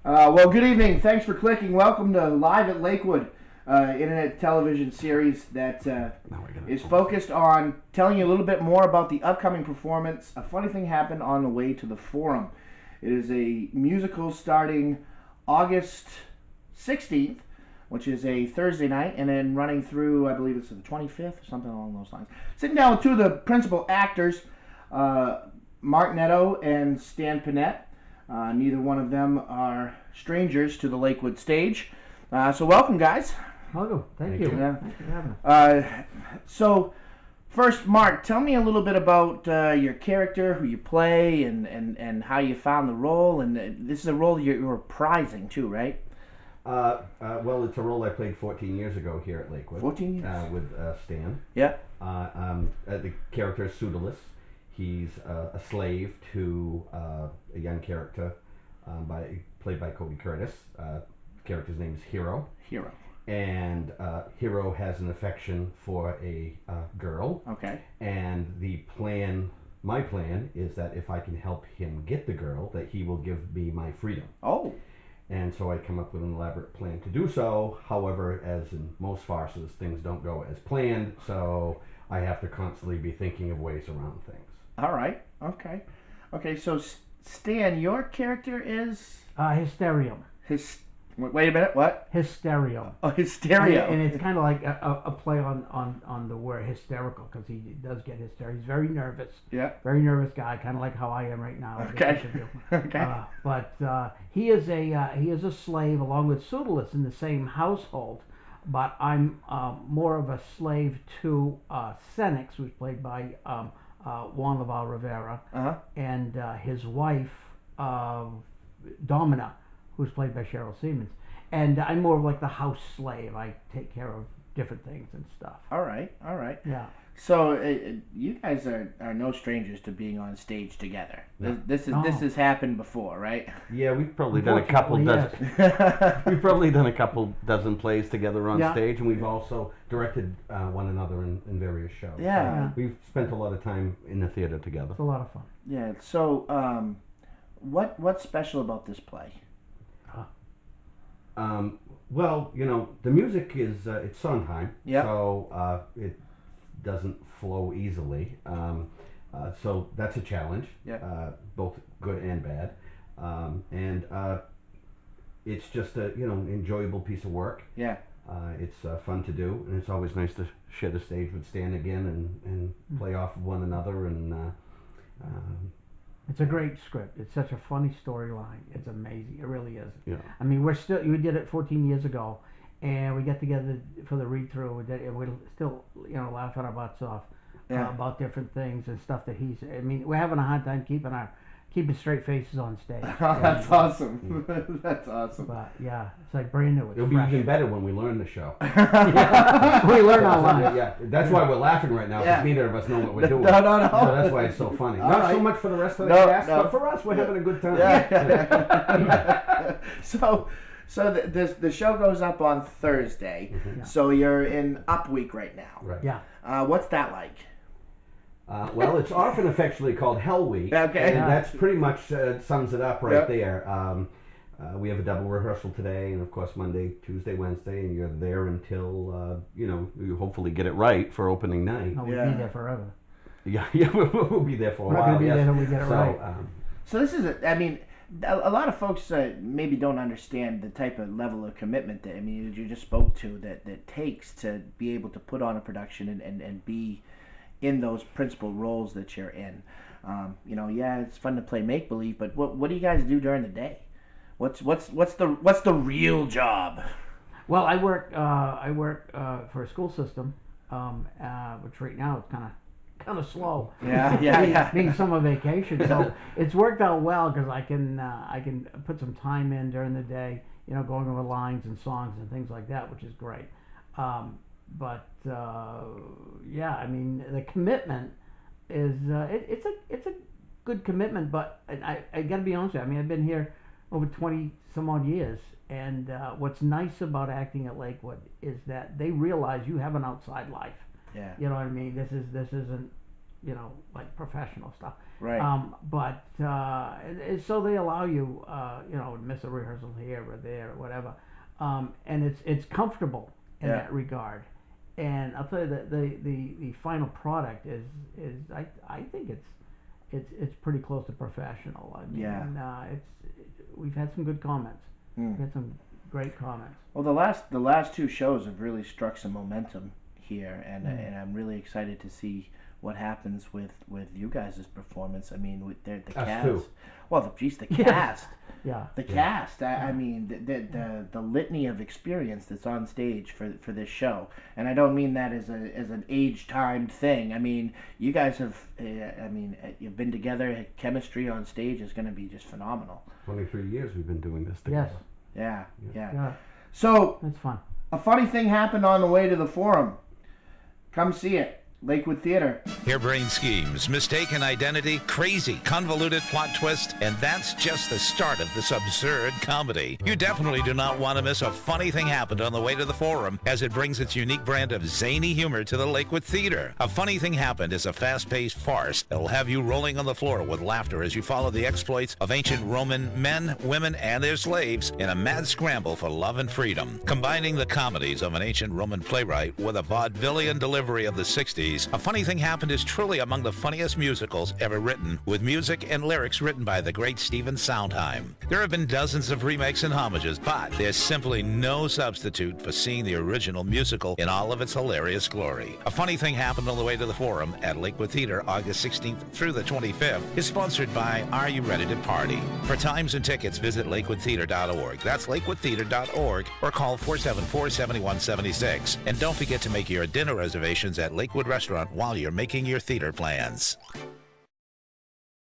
Well, good evening. Thanks for clicking. Welcome to Live at Lakewood, internet television series that is focused on telling you a little bit more about the upcoming performance. A funny thing happened on the way to the Forum. It is a musical starting August 16th, which is a Thursday night, and then running through, I believe it's the 25th, or something along those lines. Sitting down with two of the principal actors, Mark Netto and Stan Panett. Neither one of them are strangers to the Lakewood stage. So welcome, guys. Welcome. Thank you. Yeah. Thanks for having us. So first, Mark, tell me a little bit about your character, who you play, and how you found the role. And this is a role you're reprising too, right? Well, it's a role I played 14 years ago here at Lakewood. 14 years? With Stan. Yeah. The character is Pseudolus. He's a slave to a young character played by Kobe Curtis. The character's name is Hero. Hero. And Hero has an affection for a girl. Okay. And my plan is that if I can help him get the girl, that he will give me my freedom. Oh. And so I come up with an elaborate plan to do so. However, as in most farces, things don't go as planned, so I have to constantly be thinking of ways around things. All right. Okay. Okay. So Stan, your character is Hysterium. Wait a minute. What? Hysterium. Oh, hysteria. And it's kind of like a play on the word hysterical, because he does get hysterical. He's very nervous. Yeah. Very nervous guy, kind of like how I am right now. Okay. Okay. But he is a slave along with Pseudolus in the same household. But I'm more of a slave to Senex, who's played by Juan Laval Rivera, and his wife Domina, who's played by Cheryl Siemens. And I'm more of like the house slave. I take care of different things and stuff. All right. All right. Yeah. So you guys are no strangers to being on stage together. No. This has happened before, right? Yeah, we've probably done a couple dozen. We've probably done a couple dozen plays together on stage, and we've also directed one another in various shows. Yeah. So we've spent a lot of time in the theater together. It's a lot of fun. Yeah. So what's special about this play? Well, the music is it's Sondheim, Yep. so it doesn't flow easily. So that's a challenge, both good and bad. And it's just a enjoyable piece of work. Yeah. It's fun to do, and it's always nice to share the stage with Stan again and play off of one another. And it's a great script. It's such a funny storyline. It's amazing. It really is. Yeah. I mean, we did it 14 years ago, and we get together for the read-through, and we still, laughing our butts off about different things and stuff that he's. I mean, we're having a hard time keeping straight faces on stage. Oh, that's awesome. That's awesome. But yeah, it's like brand new. It'll be even better when we learn the show. We learn our lines. Yeah, that's why we're laughing right now, because neither of us know what we're doing. No. So that's why it's so funny. Not so much for the rest of the cast, but for us, we're having a good time. Yeah. So the show goes up on Thursday. Mm-hmm. So you're in Up Week right now. Right. Yeah. What's that like? Well, it's often affectionately called Hell Week, Okay. and that's pretty much sums it up right there. We have a double rehearsal today, and of course Monday, Tuesday, Wednesday, and you're there until you hopefully get it right for opening night. Oh, we'll be there forever. Yeah, we'll be there for a We're while. not going to be there until we get it right. So this is a lot of folks maybe don't understand the type of level of commitment that you just spoke to that takes to be able to put on a production and be in those principal roles that you're in. It's fun to play make believe, but what do you guys do during the day? What's the real job? Well, I work for a school system, which right now is kind of slow. Yeah. Being summer vacation, so it's worked out well because I can put some time in during the day, going over lines and songs and things like that, which is great. But I mean, the commitment is it's a good commitment. But I got to be honest with you. I mean, I've been here over 20 some odd years, and what's nice about acting at Lakewood is that they realize you have an outside life. Yeah. You know what I mean? This isn't like professional stuff. Right. But so they allow you, to miss a rehearsal here or there or whatever, and it's comfortable in that regard. And I'll tell you that the final product is I think it's pretty close to professional. I mean, we've had some good comments. We've had some great comments. Well, the last two shows have really struck some momentum here, and I'm really excited to see what happens with you guys' performance. I mean, with the cast. Too. Well, the cast. Yeah. The cast. I mean, the litany of experience that's on stage for this show, and I don't mean that as an age-timed thing. I mean, you guys have. You've been together. Chemistry on stage is going to be just phenomenal. 23 years we've been doing this together. Yes. Yeah. Yeah. So That's fun. a funny thing happened on the way to the Forum. Come see it. Lakewood Theater. Harebrained schemes, mistaken identity, crazy, convoluted plot twist, and that's just the start of this absurd comedy. You definitely do not want to miss A Funny Thing Happened on the Way to the Forum, as it brings its unique brand of zany humor to the Lakewood Theater. A Funny Thing Happened is a fast-paced farce that'll have you rolling on the floor with laughter as you follow the exploits of ancient Roman men, women, and their slaves in a mad scramble for love and freedom. Combining the comedies of an ancient Roman playwright with a vaudevillian delivery of the 60s, A Funny Thing Happened is truly among the funniest musicals ever written, with music and lyrics written by the great Stephen Sondheim. There have been dozens of remakes and homages, but there's simply no substitute for seeing the original musical in all of its hilarious glory. A Funny Thing Happened on the Way to the Forum at Lakewood Theater, August 16th through the 25th, is sponsored by Are You Ready to Party? For times and tickets, visit lakewoodtheater.org. That's lakewoodtheater.org, or call 474-7176. And don't forget to make your dinner reservations at Lakewood Restaurant while you're making your theater plans.